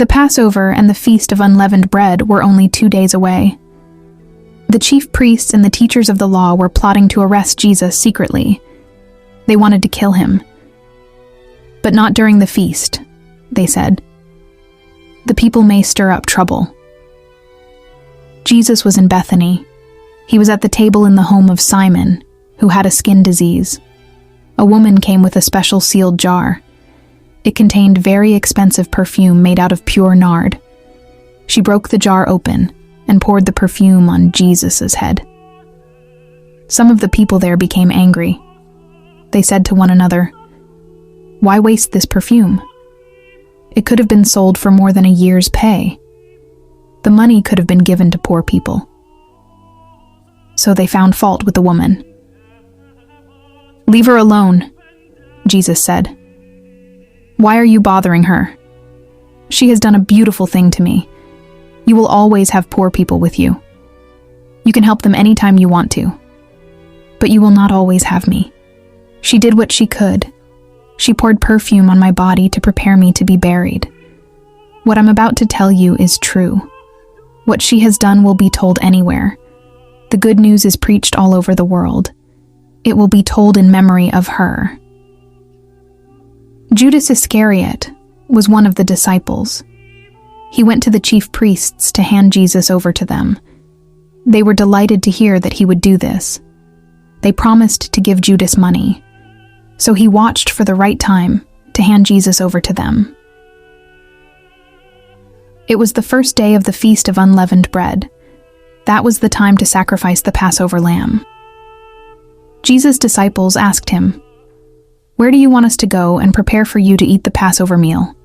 The Passover and the Feast of Unleavened Bread were only 2 days away. The chief priests and the teachers of the law were plotting to arrest Jesus secretly. They wanted to kill him. But not during the feast, they said. The people may stir up trouble. Jesus was in Bethany. He was at the table in the home of Simon, who had a skin disease. A woman came with a special sealed jar. It contained very expensive perfume made out of pure nard. She broke the jar open and poured the perfume on Jesus' head. Some of the people there became angry. They said to one another, "Why waste this perfume? It could have been sold for more than a year's pay. The money could have been given to poor people." So they found fault with the woman. "Leave her alone," Jesus said. "Why are you bothering her? She has done a beautiful thing to me. You will always have poor people with you. You can help them anytime you want to. But you will not always have me. She did what she could. She poured perfume on my body to prepare me to be buried. What I'm about to tell you is true. What she has done will be told anywhere. The good news is preached all over the world. It will be told in memory of her." Judas Iscariot was one of the disciples. He went to the chief priests to hand Jesus over to them. They were delighted to hear that he would do this. They promised to give Judas money, so he watched for the right time to hand Jesus over to them. It was the first day of the Feast of Unleavened Bread. That was the time to sacrifice the Passover lamb. Jesus' disciples asked him, "Where do you want us to go and prepare for you to eat the Passover meal?"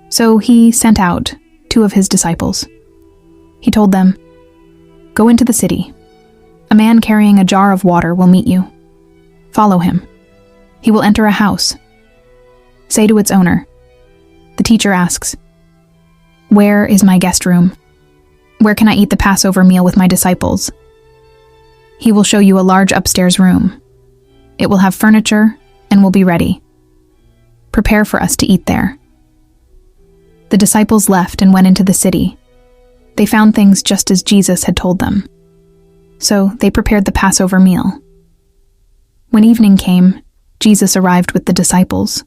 So he sent out 2 of his disciples. He told them, "Go into the city. A man carrying a jar of water will meet you. Follow him. He will enter a house. Say to its owner, 'The teacher asks, where is my guest room? Where can I eat the Passover meal with my disciples?' He will show you a large upstairs room. It will have furniture and will be ready. Prepare for us to eat there." The disciples left and went into the city. They found things just as Jesus had told them. So they prepared the Passover meal. When evening came, Jesus arrived with the disciples.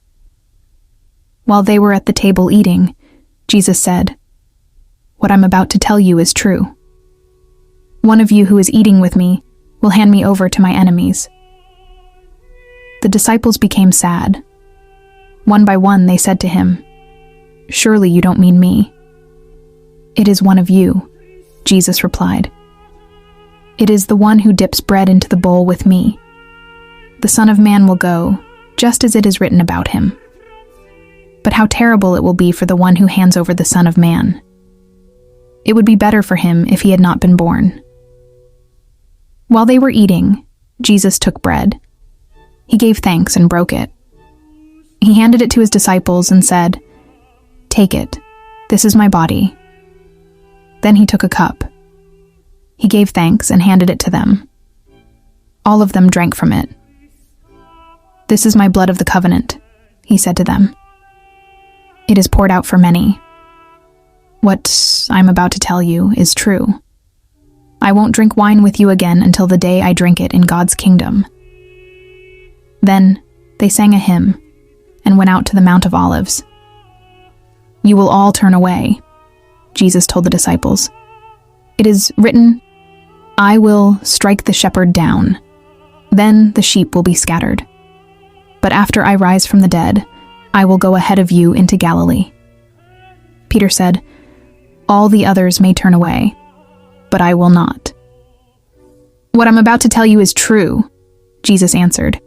While they were at the table eating, Jesus said, "What I'm about to tell you is true. One of you who is eating with me will hand me over to my enemies." The disciples became sad. One by one they said to him, "Surely you don't mean me." "It is one of you," Jesus replied. "It is the one who dips bread into the bowl with me. The Son of Man will go, just as it is written about him. But how terrible it will be for the one who hands over the Son of Man. It would be better for him if he had not been born." While they were eating, Jesus took bread. He gave thanks and broke it. He handed it to his disciples and said, "Take it. This is my body." Then he took a cup. He gave thanks and handed it to them. All of them drank from it. "This is my blood of the covenant," he said to them. "It is poured out for many. What I'm about to tell you is true. I won't drink wine with you again until the day I drink it in God's kingdom." Then they sang a hymn and went out to the Mount of Olives. "You will all turn away," Jesus told the disciples. "It is written, 'I will strike the shepherd down. Then the sheep will be scattered. But after I rise from the dead, I will go ahead of you into Galilee.'" Peter said, "All the others may turn away, but I will not." "What I'm about to tell you is true," Jesus answered.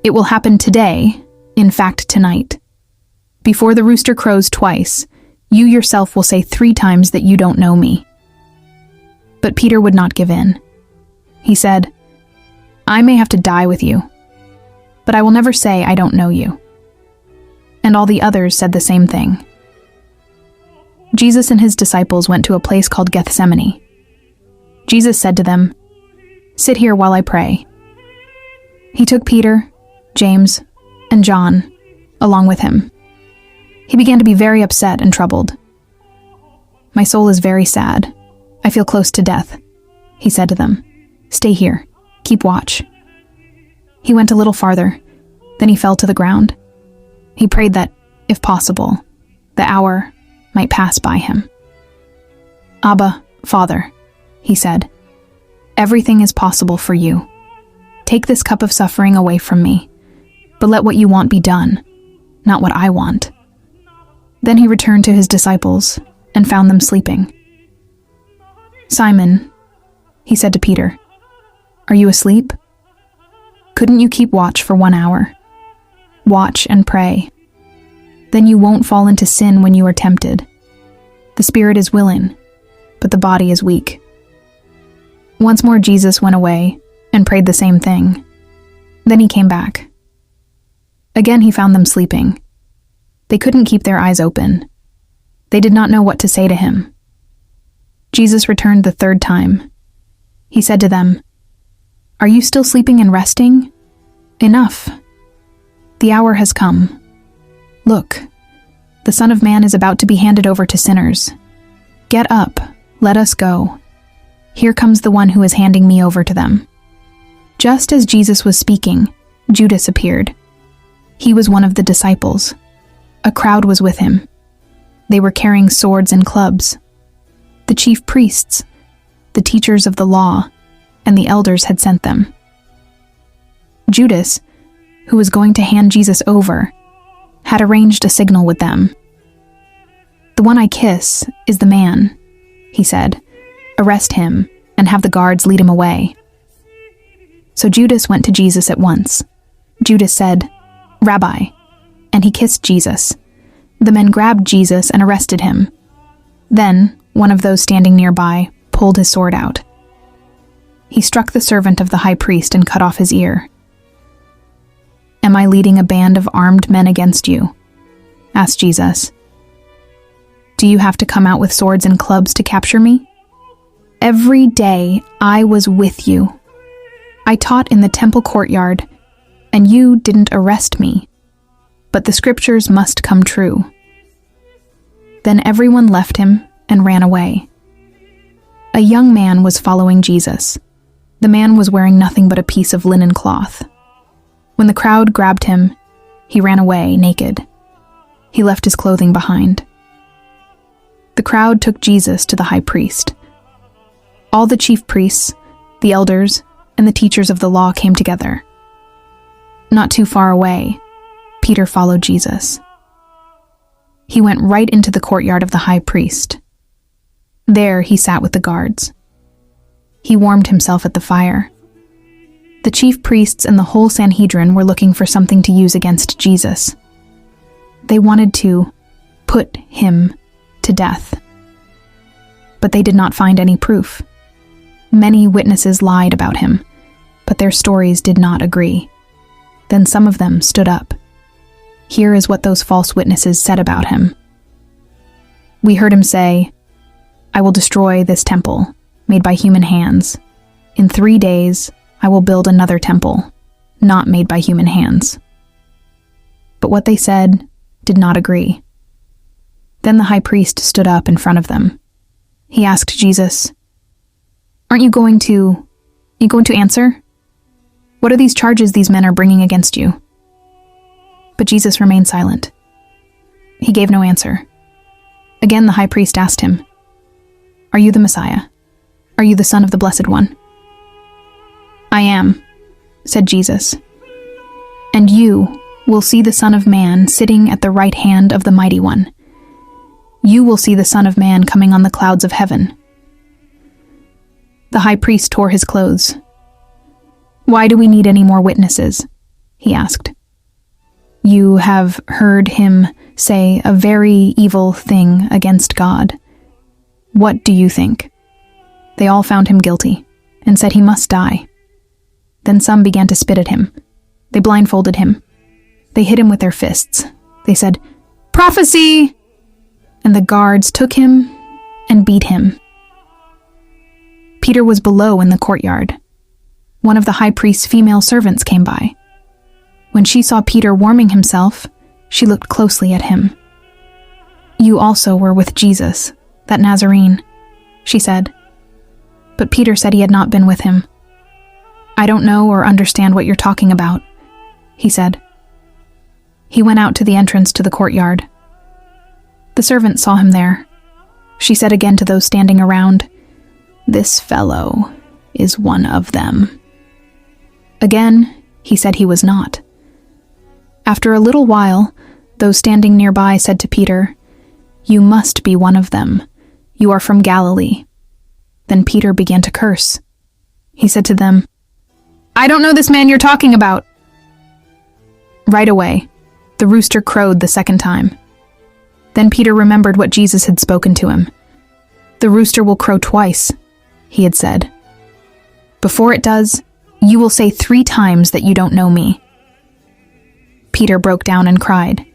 "It will happen today, in fact tonight. Before the rooster crows twice, you yourself will say 3 times that you don't know me." But Peter would not give in. He said, "I may have to die with you, but I will never say I don't know you." And all the others said the same thing. Jesus and his disciples went to a place called Gethsemane. Jesus said to them, "Sit here while I pray." He took Peter, James, and John along with him. He began to be very upset and troubled. "My soul is very sad. I feel close to death," he said to them. "Stay here. Keep watch." He went a little farther. Then he fell to the ground. He prayed that, if possible, the hour might pass by him. "Abba, Father," he said, "everything is possible for you. Take this cup of suffering away from me, but let what you want be done, not what I want." Then he returned to his disciples and found them sleeping. "Simon," he said to Peter, "are you asleep? Couldn't you keep watch for 1 hour? Watch and pray. Then you won't fall into sin when you are tempted. The spirit is willing, but the body is weak." Once more Jesus went away and prayed the same thing. Then he came back. Again he found them sleeping. They couldn't keep their eyes open. They did not know what to say to him. Jesus returned the third time. He said to them, "Are you still sleeping and resting? Enough. The hour has come. Look, the Son of Man is about to be handed over to sinners. Get up, let us go. Here comes the one who is handing me over to them." Just as Jesus was speaking, Judas appeared. He was one of the disciples. A crowd was with him. They were carrying swords and clubs. The chief priests, the teachers of the law, and the elders had sent them. Judas, who was going to hand Jesus over, had arranged a signal with them. "The one I kiss is the man," he said. "Arrest him and have the guards lead him away." So Judas went to Jesus at once. Judas said, "Rabbi," and he kissed Jesus. The men grabbed Jesus and arrested him. Then one of those standing nearby pulled his sword out. He struck the servant of the high priest and cut off his ear. "Am I leading a band of armed men against you?" asked Jesus. "Do you have to come out with swords and clubs to capture me? Every day I was with you. I taught in the temple courtyard, and you didn't arrest me. But the scriptures must come true." Then everyone left him and ran away. A young man was following Jesus. The man was wearing nothing but a piece of linen cloth. When the crowd grabbed him, he ran away naked. He left his clothing behind. The crowd took Jesus to the high priest. All the chief priests, the elders, and the teachers of the law came together. Not too far away, Peter followed Jesus. He went right into the courtyard of the high priest. There he sat with the guards. He warmed himself at the fire. The chief priests and the whole Sanhedrin were looking for something to use against Jesus. They wanted to put him to death. But they did not find any proof. Many witnesses lied about him, but their stories did not agree. Then some of them stood up. Here is what those false witnesses said about him. "We heard him say, 'I will destroy this temple, made by human hands. In 3 days, I will build another temple, not made by human hands.'" But what they said did not agree. Then the high priest stood up in front of them. He asked Jesus, "Aren't you going to answer? What are these charges these men are bringing against you?" But Jesus remained silent. He gave no answer. Again the high priest asked him, "Are you the Messiah? Are you the Son of the Blessed One?" "I am," said Jesus. "And you will see the Son of Man sitting at the right hand of the Mighty One. You will see the Son of Man coming on the clouds of heaven." The high priest tore his clothes. "Why do we need any more witnesses?" he asked. "You have heard him say a very evil thing against God. What do you think?" They all found him guilty and said he must die. Then some began to spit at him. They blindfolded him. They hit him with their fists. They said, "Prophecy!" And the guards took him and beat him. Peter was below in the courtyard. One of the high priest's female servants came by. When she saw Peter warming himself, she looked closely at him. You also were with Jesus, that Nazarene, she said. But Peter said he had not been with him. I don't know or understand what you're talking about, he said. He went out to the entrance to the courtyard. The servant saw him there. She said again to those standing around, This fellow is one of them. Again, he said he was not. After a little while, those standing nearby said to Peter, You must be one of them. You are from Galilee. Then Peter began to curse. He said to them, I don't know this man you're talking about. Right away, the rooster crowed the second time. Then Peter remembered what Jesus had spoken to him. The rooster will crow twice, he had said. Before it does, you will say 3 times that you don't know me. Peter broke down and cried.